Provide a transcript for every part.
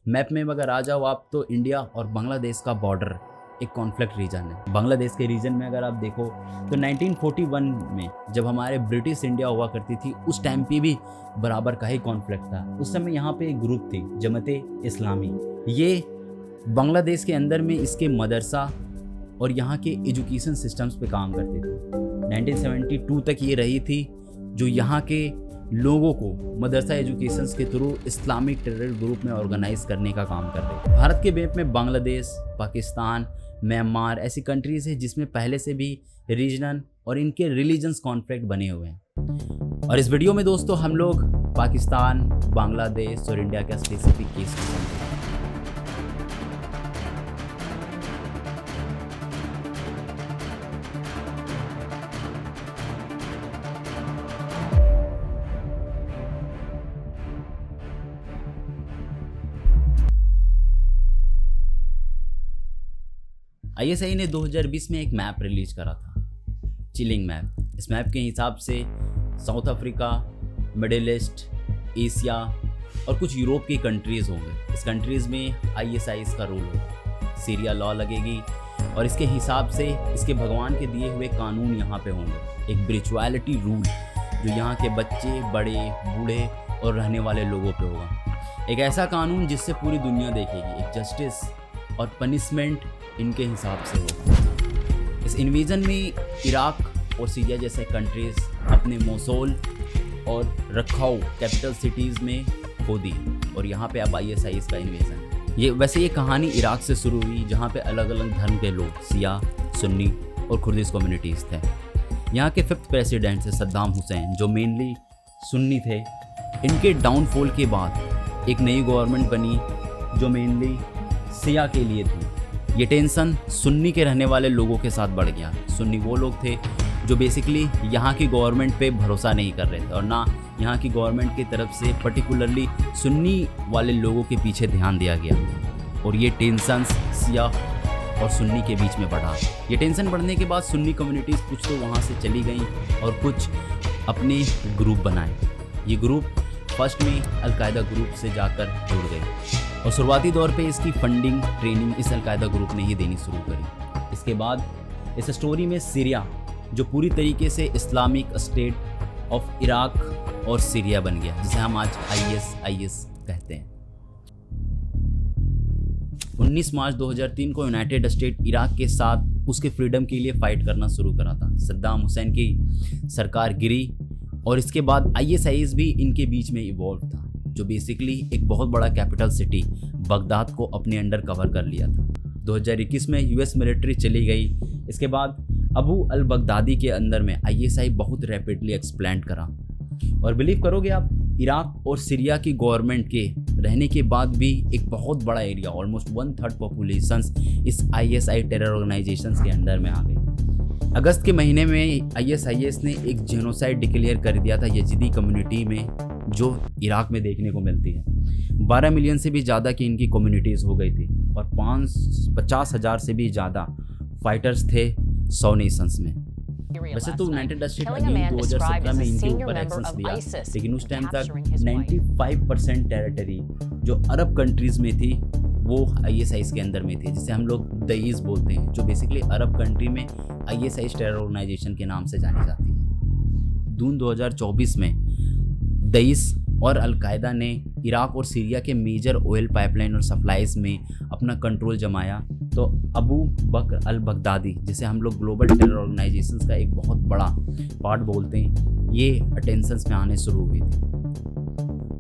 Map में अगर आ जाओ आप तो इंडिया और बांग्लादेश का बॉर्डर एक कॉन्फ्लिक्ट रीजन है। बांग्लादेश के रीजन में अगर आप देखो तो 1941 में जब हमारे ब्रिटिश इंडिया हुआ करती थी उस टाइम पे भी बराबर का ही कॉन्फ्लिक्ट था। उस समय यहाँ पे एक ग्रुप थी जमाते इस्लामी, ये बांग्लादेश के अंदर में इसके मदरसा और यहाँ के एजुकेशन सिस्टम्स पे काम करती थी। 1972 तक ये रही थी जो यहाँ के लोगों को मदरसा एजुकेशन के थ्रू इस्लामिक टेरर ग्रुप में ऑर्गेनाइज करने का काम कर रहे थे। भारत के मैप में बांग्लादेश, पाकिस्तान, म्यांमार ऐसी कंट्रीज है जिसमें पहले से भी रीजनल और इनके रिलीजन्स कॉन्फ्लिक्ट बने हुए हैं। और इस वीडियो में दोस्तों हम लोग पाकिस्तान, बांग्लादेश और इंडिया का स्पेसिफिक केस को समझेंगे। ISI ने 2020 में एक मैप रिलीज करा था, चिलिंग मैप। इस मैप के हिसाब से south Africa, middle east, Asia और कुछ यूरोप की कंट्रीज़ होंगे। इस कंट्रीज़ में ISI का रूल होगा, सीरिया लॉ लगेगी और इसके हिसाब से इसके भगवान के दिए हुए कानून यहाँ पे होंगे। एक स्पिरिचुअलिटी रूल जो यहाँ के बच्चे, बड़े, बूढ़े और रहने वाले लोगों पे होगा। एक ऐसा कानून जिससे पूरी दुनिया देखेगी। एक जस्टिस और पनिशमेंट इनके हिसाब से हो। इस इन्वेजन में इराक और सीरिया जैसे कंट्रीज अपने मोसोल और रखाऊ कैपिटल सिटीज़ में खो दी और यहाँ पे अब ISI का इन्वेजन। ये कहानी इराक से शुरू हुई जहाँ पे अलग अलग धर्म के लोग, शिया, सुन्नी और कुर्दिश कम्युनिटीज़ थे। यहाँ के 5th प्रेसिडेंट थे सद्दाम हुसैन जो मेनली सुन्नी थे। इनके डाउनफॉल के बाद एक नई गवर्नमेंट बनी जो मेनली शिया के लिए थी। ये टेंशन सुन्नी के रहने वाले लोगों के साथ बढ़ गया। सुन्नी वो लोग थे जो बेसिकली यहाँ की गवर्नमेंट पे भरोसा नहीं कर रहे थे और ना यहाँ की गवर्नमेंट की तरफ से पर्टिकुलरली सुन्नी वाले लोगों के पीछे ध्यान दिया गया और ये टेंशन शिया और सुन्नी के बीच में बढ़ा। ये टेंशन बढ़ने के बाद सुन्नी कम्युनिटीज़ कुछ तो वहाँ से चली गई और कुछ अपने ग्रुप बनाए। ये ग्रुप फर्स्ट में अलकायदा ग्रुप से जाकर जुड़ गई और शुरुआती दौर पे इसकी फंडिंग, ट्रेनिंग इस अलकायदा ग्रुप ने ही देनी शुरू करी। इसके बाद इस स्टोरी में सीरिया जो पूरी तरीके से इस्लामिक स्टेट ऑफ इराक और सीरिया बन गया, जिसे हम आज IS कहते हैं। 19 मार्च 2003 को यूनाइटेड स्टेट इराक के साथ उसके फ्रीडम के लिए फाइट करना शुरू करा था। सद्दाम हुसैन की सरकार गिरी और इसके बाद ISIS भी इनके बीच में इवॉल्व था जो बेसिकली एक बहुत बड़ा कैपिटल सिटी बगदाद को अपने अंडर कवर कर लिया था। 2021 में US मिलिट्री चली गई। इसके बाद अबू अल बगदादी के अंदर में ISI बहुत रैपिडली एक्सप्लैंड करा और बिलीव करोगे आप, इराक और सीरिया की गवर्नमेंट के रहने के बाद भी एक बहुत बड़ा एरिया, ऑलमोस्ट 1/3 पॉपुलेशन इस ISI टेरर ऑर्गेनाइजेशंस के अंडर में आ गई। अगस्त के महीने में ISIS ने एक जेनोसाइड डिक्लेयर कर दिया था यजीदी कम्युनिटी में जो इराक में देखने को मिलती है। 12 मिलियन से भी ज़्यादा की इनकी कम्युनिटीज़ हो गई थी और 50,000 से भी ज़्यादा फाइटर्स थे 100 नेशंस में। वैसे तो यूनाइटेड स्टेट अगेन 2017 में इनके ऊपर एक्शंस लिया, लेकिन उस टाइम तक 95% टेरिटरी जो अरब कंट्रीज़ में थी वो ISIS के अंदर में थी, जिसे हम लोग दईस बोलते हैं, जो बेसिकली अरब कंट्री में ISIS टेरर ऑर्गेनाइजेशन के नाम से जानी जाती है। जून 2024 में दईस और अलकायदा ने इराक और सीरिया के मेजर ऑयल पाइपलाइन और सप्लाईज में अपना कंट्रोल जमाया, तो अबू बकर अल बगदादी, जिसे हम लोग ग्लोबल टेरर ऑर्गेनाइजेशंस का एक बहुत बड़ा पार्ट बोलते हैं, ये अटेंशंस में आने शुरू हुई थी।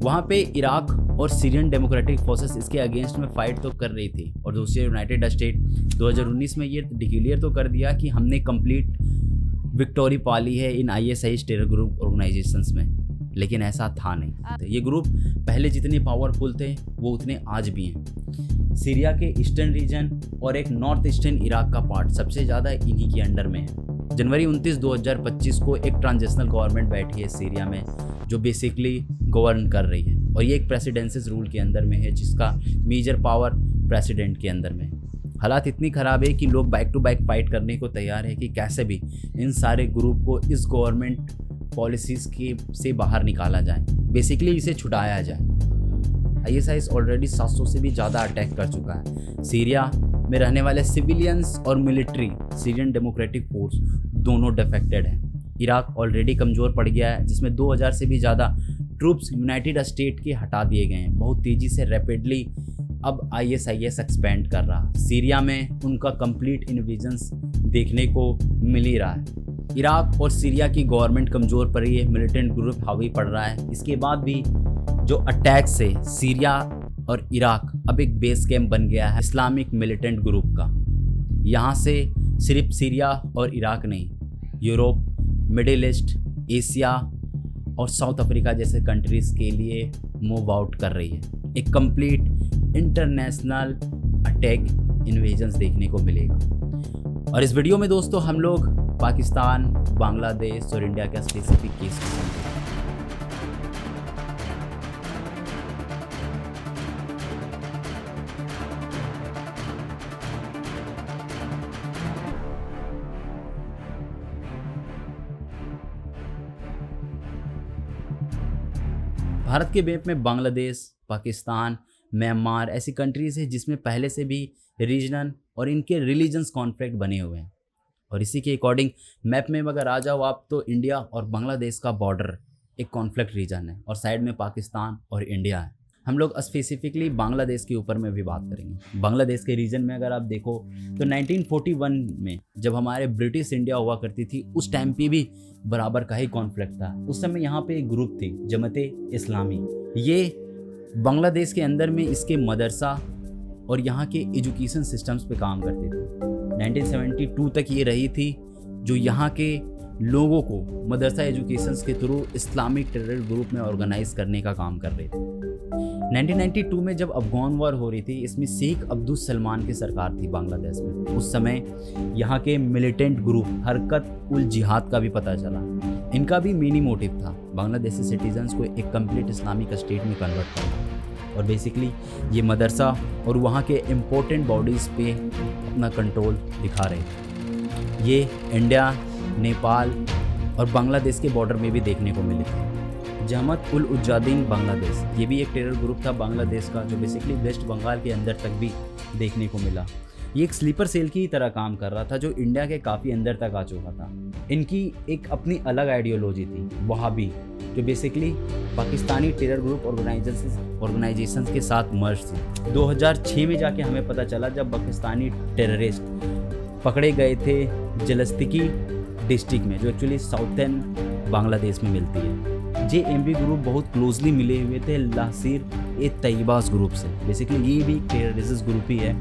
वहाँ पे इराक और सीरियन डेमोक्रेटिक फोर्सेस इसके अगेंस्ट में फाइट तो कर रही थी और दूसरी यूनाइटेड स्टेट 2019 में ये डिक्लेयर तो कर दिया कि हमने कंप्लीट विक्टोरी पा ली है इन ISIS टेरर ग्रुप ऑर्गेनाइजेशंस में, लेकिन ऐसा था नहीं। ये ग्रुप पहले जितने पावरफुल थे वो उतने आज भी हैं। सीरिया के ईस्टर्न रीजन और एक नॉर्थ ईस्टर्न इराक का पार्ट सबसे ज़्यादा इन्हीं के अंडर में है। जनवरी 29, 2025 को एक ट्रांजिशनल गवर्नमेंट बैठी है सीरिया में जो बेसिकली गवर्न कर रही है और ये एक प्रेसिडेंसिस रूल के अंदर में है जिसका मेजर पावर प्रेसिडेंट के अंदर में है। हालात इतनी ख़राब है कि लोग बैक टू बैक फाइट करने को तैयार है कि कैसे भी इन सारे ग्रुप को इस गवर्नमेंट पॉलिसीज़ के से बाहर निकाला जाए, बेसिकली इसे छुड़ाया जाए। ISIS ऑलरेडी 700 से भी ज़्यादा अटैक कर चुका है। सीरिया में रहने वाले सिविलियंस और मिलिट्री सीरियन डेमोक्रेटिक फोर्स दोनों डिफेक्टेड हैं। इराक ऑलरेडी कमज़ोर पड़ गया है, जिसमें 2000 से भी ज़्यादा ट्रूप्स यूनाइटेड स्टेट के हटा दिए गए हैं। बहुत तेज़ी से रैपिडली अब ISIS एक्सपेंड कर रहा। सीरिया में उनका कंप्लीट इन्वेजन्स देखने को मिल ही रहा है। इराक और सीरिया की गवर्नमेंट कमज़ोर पड़ रही है, मिलिटेंट ग्रुप हावी पड़ रहा है। इसके बाद भी जो अटैक से सीरिया और इराक अब एक बेस कैंप बन गया है इस्लामिक मिलिटेंट ग्रुप का। यहाँ से सिर्फ सीरिया और इराक नहीं, यूरोप, मिडिल ईस्ट, एशिया और साउथ अफ्रीका जैसे कंट्रीज़ के लिए मूव आउट कर रही है। एक कंप्लीट इंटरनेशनल अटैक इन्वेजन्स देखने को मिलेगा। और इस वीडियो में दोस्तों हम लोग पाकिस्तान, बांग्लादेश और इंडिया का स्पेसिफिक केस को समझेंगे। भारत के मैप में बांग्लादेश, पाकिस्तान, म्यांमार ऐसी कंट्रीज़ है जिसमें पहले से भी रीजनल और इनके रिलीजन्स कॉन्फ्लिक्ट बने हुए हैं। और इसी के अकॉर्डिंग मैप में अगर आ जाओ आप तो इंडिया और बांग्लादेश का बॉर्डर एक कॉन्फ्लिक्ट रीजन है और साइड में पाकिस्तान और इंडिया है। हम लोग स्पेसिफिकली बांग्लादेश के ऊपर में भी बात करेंगे। बांग्लादेश के रीजन में अगर आप देखो तो 1941 में जब हमारे ब्रिटिश इंडिया हुआ करती थी उस टाइम पे भी बराबर का ही कॉन्फ्लिक्ट था। उस समय यहाँ पे एक ग्रुप थी जमाते इस्लामी। ये बांग्लादेश के अंदर में इसके मदरसा और यहाँ के एजुकेशन सिस्टम्स पे काम करते थे। 1972 तक ये रही थी जो यहाँ के लोगों को मदरसा एजुकेशंस के थ्रू इस्लामिक टेरर ग्रुप में ऑर्गेनाइज करने का काम कर रहे थे। 1992 में जब अफगान वॉर हो रही थी, इसमें शेख अब्दुल सलमान की सरकार थी बांग्लादेश में। उस समय यहाँ के मिलिटेंट ग्रुप हरकत उल जिहाद का भी पता चला। इनका भी मेन मोटिव था बांग्लादेशी सिटीजन्स को एक कंप्लीट इस्लामिक स्टेट में कन्वर्ट करना। और बेसिकली ये मदरसा और वहाँ के इम्पोर्टेंट बॉडीज़ पे अपना कंट्रोल दिखा रहे थे। ये इंडिया, नेपाल और बांग्लादेश के बॉर्डर में भी देखने को मिले थे। जमात उल मुजाहिदीन बांग्लादेश, ये भी एक टेरर ग्रुप था बांग्लादेश का जो बेसिकली वेस्ट बंगाल के अंदर तक भी देखने को मिला। ये एक स्लीपर सेल की तरह काम कर रहा था जो इंडिया के काफ़ी अंदर तक आ चुका था। इनकी एक अपनी अलग आइडियोलॉजी थी वहाबी, जो basically Pakistani terror group organisations के साथ मर्ज थी। 2006 में जाके हमें पता चला जब पाकिस्तानी टेररिस्ट पकड़े गए थे जलस्तिकी डिस्ट्रिक्ट में, जो एक्चुअली साउथर्न बांग्लादेश में मिलती है। JMB ग्रुप बहुत क्लोजली मिले हुए थे लश्कर-ए-तैयबा ग्रुप से। बेसिकली ये भी टेररिस्ट ग्रुप ही है।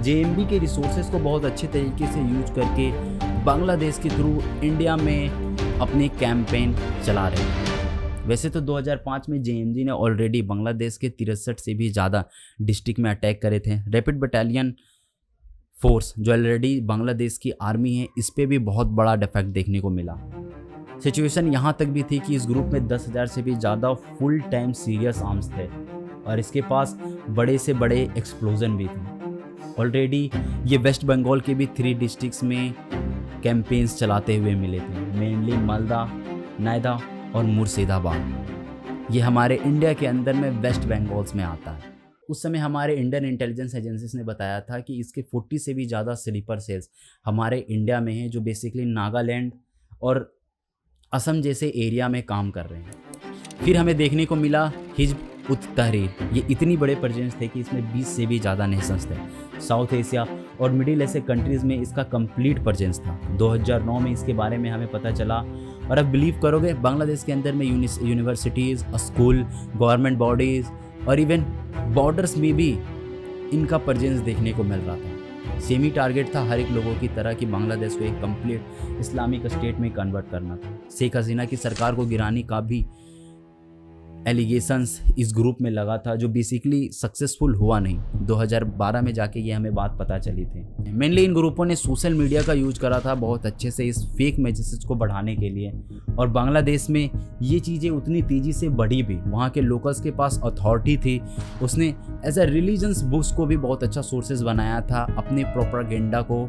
JMB के रिसोर्सेज को बहुत अच्छे तरीके से यूज करके बांग्लादेश के थ्रू इंडिया में अपने कैंपेन चला रहे हैं। वैसे तो 2005 में JMG ने ऑलरेडी बांग्लादेश के 63 से भी ज़्यादा डिस्ट्रिक्ट में अटैक करे थे। रैपिड बटालियन फोर्स जो ऑलरेडी बांग्लादेश की आर्मी है, इस पर भी बहुत बड़ा डिफेक्ट देखने को मिला। सिचुएशन यहाँ तक भी थी कि इस ग्रुप में 10,000 से भी ज़्यादा फुल टाइम सीरियस आर्म्स थे और इसके पास बड़े से बड़े एक्सप्लोजन भी थे। ऑलरेडी ये वेस्ट बंगाल के भी 3 डिस्ट्रिक्ट्स में कैंपेन्स चलाते हुए मिले थे, मेनली मालदा, नायदा और मुर्शिदाबाद। ये हमारे इंडिया के अंदर में वेस्ट बंगाल्स में आता है। उस समय हमारे इंडियन इंटेलिजेंस एजेंसीज ने बताया था कि इसके 40 से भी ज़्यादा स्लीपर सेल्स हमारे इंडिया में हैं जो बेसिकली नागालैंड और असम जैसे एरिया में काम कर रहे हैं। फिर हमें देखने को मिला हिजब उत तहरीर। ये इतनी बड़े प्रेजेंस थे कि इसमें 20 से भी ज़्यादा नेशंस थे। साउथ एशिया और मिडिल ऐसे कंट्रीज़ में इसका कंप्लीट प्रेजेंस था। 2009 में इसके बारे में हमें पता चला और अब बिलीव करोगे बांग्लादेश के अंदर में यूनिवर्सिटीज़, स्कूल, गवर्नमेंट बॉडीज़ और इवन बॉर्डर्स में भी इनका प्रेजेंस देखने को मिल रहा था। सेमी टारगेट था हर एक लोगों की तरह कि बांग्लादेश को एक कंप्लीट इस्लामिक स्टेट में कन्वर्ट करना था। शेख हसीना की सरकार को गिराने का भी एलिगेशंस इस ग्रुप में लगा था जो बेसिकली सक्सेसफुल हुआ नहीं। 2012 में जाके ये हमें बात पता चली थी। मेनली इन ग्रुपों ने सोशल मीडिया का यूज करा था बहुत अच्छे से इस फेक मैसेज को बढ़ाने के लिए और बांग्लादेश में ये चीज़ें उतनी तेज़ी से बढ़ी भी। वहाँ के लोकल्स के पास अथॉरिटी थी, उसने एज अ रिलीजन्स बुक्स को भी बहुत अच्छा सोर्सेज बनाया था अपने प्रोपेगेंडा को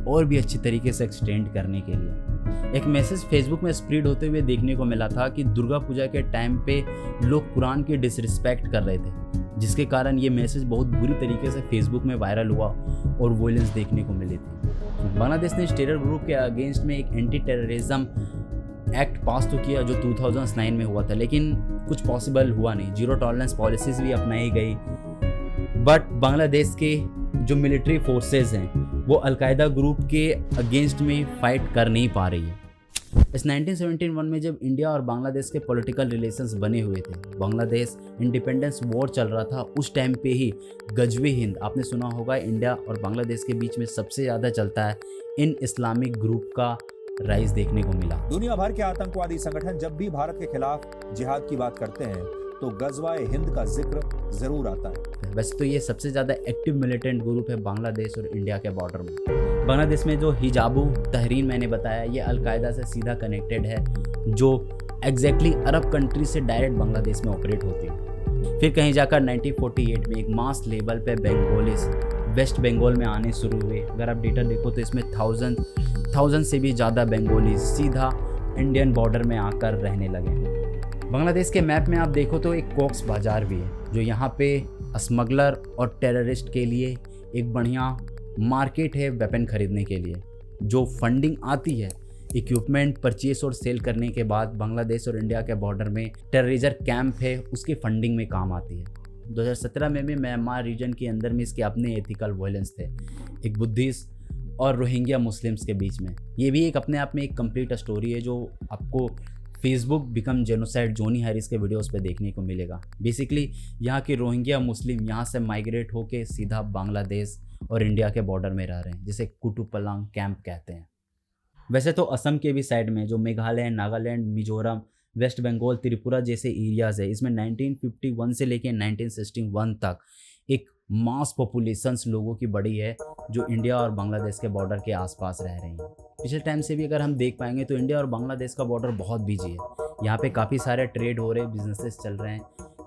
और भी अच्छी तरीके से एक्सटेंड करने के लिए। एक मैसेज फेसबुक में स्प्रेड होते हुए देखने को मिला था कि दुर्गा पूजा के टाइम पे लोग कुरान की डिसरिस्पेक्ट कर रहे थे। जिसके कारण ये मैसेज बहुत बुरी तरीके से फेसबुक में वायरल हुआ और वॉयलेंस देखने को मिली थी। बांग्लादेश ने इस टेरर ग्रुप के अगेंस्ट में एक एंटी टेररिज्म एक्ट पास तो किया जो 2009 में हुआ था, लेकिन कुछ पॉसिबल हुआ नहीं। जीरो टॉलरेंस पॉलिसीज़ भी अपनाई गई, बट बांग्लादेश के जो मिलिट्री फोर्सेस हैं वो अलकायदा ग्रुप के अगेंस्ट में फाइट कर नहीं पा रही है। इस 1971 में जब इंडिया और बांग्लादेश के पॉलिटिकल रिलेशंस बने हुए थे, बांग्लादेश इंडिपेंडेंस वॉर चल रहा था, उस टाइम पे ही गजवे हिंद आपने सुना होगा, इंडिया और बांग्लादेश के बीच में सबसे ज़्यादा चलता है, इन इस्लामिक ग्रुप का राइज देखने को मिला। दुनिया भर के आतंकवादी संगठन जब भी भारत के खिलाफ जिहाद की बात करते हैं तो गजवाए हिंद का जिक्र जरूर आता है। वैसे तो ये सबसे ज़्यादा एक्टिव मिलिटेंट ग्रुप है बांग्लादेश और इंडिया के बॉर्डर में। बांग्लादेश में जो हिजाबु तहरीन मैंने बताया, ये अलकायदा से सीधा कनेक्टेड है, जो एग्जैक्टली अरब कंट्री से डायरेक्ट बांग्लादेश में ऑपरेट होती है। फिर कहीं जाकर 1948 में एक मास लेवल पे बंगालीज वेस्ट बंगाल में आने शुरू हुए। अगर आप डेटा देखो तो इसमें थाउजेंड से भी ज़्यादा बंगालीज सीधा इंडियन बॉर्डर में आकर रहने लगे। बांग्लादेश के मैप में आप देखो तो एक कॉक्स बाज़ार भी है, जो यहाँ पे स्मगलर और टेररिस्ट के लिए एक बढ़िया मार्केट है वेपन खरीदने के लिए। जो फंडिंग आती है इक्विपमेंट परचेस और सेल करने के बाद बांग्लादेश और इंडिया के बॉर्डर में टेररिज्म कैंप है, उसकी फंडिंग में काम आती है। 2017 में भी म्यांमार रीजन के अंदर में इसके अपने एथिकल वायलेंस थे, एक बुद्धिस्ट और रोहिंग्या मुस्लिम्स के बीच में। ये भी एक अपने आप में एक कंप्लीट स्टोरी है जो आपको फेसबुक बिकम जेनोसाइड जोनी हैरिस के वीडियोस पे देखने को मिलेगा। बेसिकली यहाँ के रोहिंग्या मुस्लिम यहाँ से माइग्रेट होके सीधा बांग्लादेश और इंडिया के बॉर्डर में रह रहे हैं, जिसे कुटुपलांग कैंप कहते हैं। वैसे तो असम के भी साइड में जो मेघालय, नागालैंड, मिजोरम, वेस्ट बंगाल, त्रिपुरा जैसे एरियाज़ है, इसमें 1951 से लेकर 1961 तक एक मास पॉपुलेशंस लोगों की बड़ी है जो इंडिया और बांग्लादेश के बॉर्डर के आसपास रह रही हैं। पिछले टाइम से भी अगर हम देख पाएंगे तो इंडिया और बांग्लादेश का बॉर्डर बहुत बिजी है। यहाँ पे काफ़ी सारे ट्रेड हो रहे हैं, बिजनेसेस चल रहे हैं,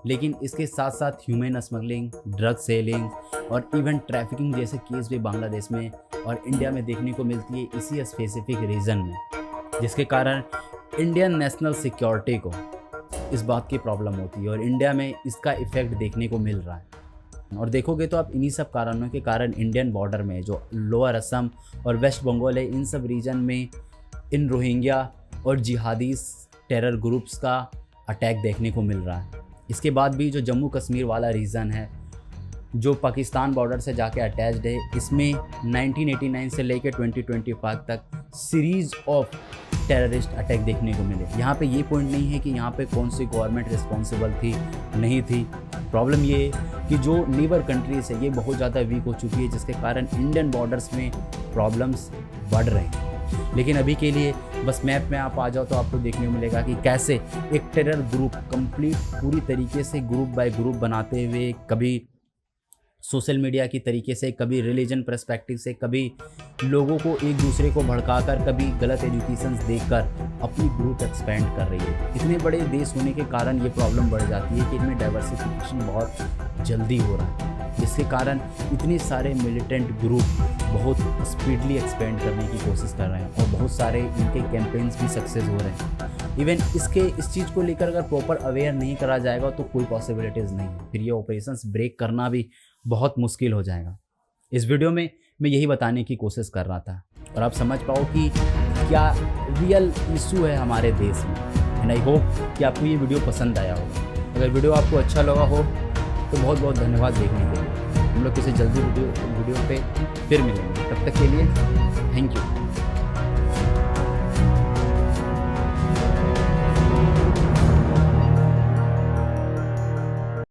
लेकिन इसके साथ साथ ह्यूमन स्मगलिंग, ड्रग सेलिंग और इवन ट्रैफिकिंग जैसे केस भी बांग्लादेश में और इंडिया में देखने को मिलती है, इसी स्पेसिफिक रीजन में, जिसके कारण इंडियन नेशनल सिक्योरिटी को इस बात की प्रॉब्लम होती है और इंडिया में इसका इफेक्ट देखने को मिल रहा है। और देखोगे तो आप इन्हीं सब कारणों के कारण इंडियन बॉर्डर में जो लोअर असम और वेस्ट बंगाल है, इन सब रीजन में इन रोहिंग्या और जिहादी टेरर ग्रुप्स का अटैक देखने को मिल रहा है। इसके बाद भी जो जम्मू कश्मीर वाला रीजन है जो पाकिस्तान बॉर्डर से जाके अटैच्ड है, इसमें 1989 से लेकर 2025 तक सीरीज़ ऑफ टेररिस्ट अटैक देखने को मिले। यहाँ पे ये पॉइंट नहीं है कि यहाँ पे कौन सी गवर्नमेंट रिस्पॉन्सिबल थी नहीं थी। प्रॉब्लम ये है कि जो नेबर कंट्रीज़ है ये बहुत ज़्यादा वीक हो चुकी है, जिसके कारण इंडियन बॉर्डर्स में प्रॉब्लम्स बढ़ रहे हैं। लेकिन अभी के लिए बस मैप में आप आ जाओ तो आपको देखने को मिलेगा कि कैसे एक टेरर ग्रुप कंप्लीट पूरी तरीके से ग्रुप बाय ग्रुप बनाते हुए, कभी सोशल मीडिया की तरीके से, कभी रिलीजन पर्सपेक्टिव से, कभी लोगों को एक दूसरे को भड़काकर, कभी गलत एजुकेशंस देकर अपनी ग्रुप एक्सपेंड कर रही है। इतने बड़े देश होने के कारण ये प्रॉब्लम बढ़ जाती है कि इनमें डाइवर्सिफिकेशन बहुत जल्दी हो रहा है, जिसके कारण इतने सारे मिलिटेंट ग्रुप बहुत स्पीडली एक्सपेंड करने की कोशिश कर रहे हैं और बहुत सारे इनके कैंपेन्स भी सक्सेस हो रहे हैं। इवन इस चीज़ को लेकर अगर प्रॉपर अवेयर नहीं करा जाएगा तो कोई पॉसिबिलिटीज़ नहीं है, फिर ये ऑपरेशंस ब्रेक करना भी बहुत मुश्किल हो जाएगा। इस वीडियो में मैं यही बताने की कोशिश कर रहा था और आप समझ पाओ कि क्या रियल इशू है हमारे देश में। एंड आई होप कि आपको ये वीडियो पसंद आया होगा। अगर वीडियो आपको अच्छा लगा हो तो बहुत बहुत धन्यवाद देखने के लिए। हम लोग किसी जल्दी वीडियो पे फिर मिलेंगे, तब तक के लिए थैंक यू।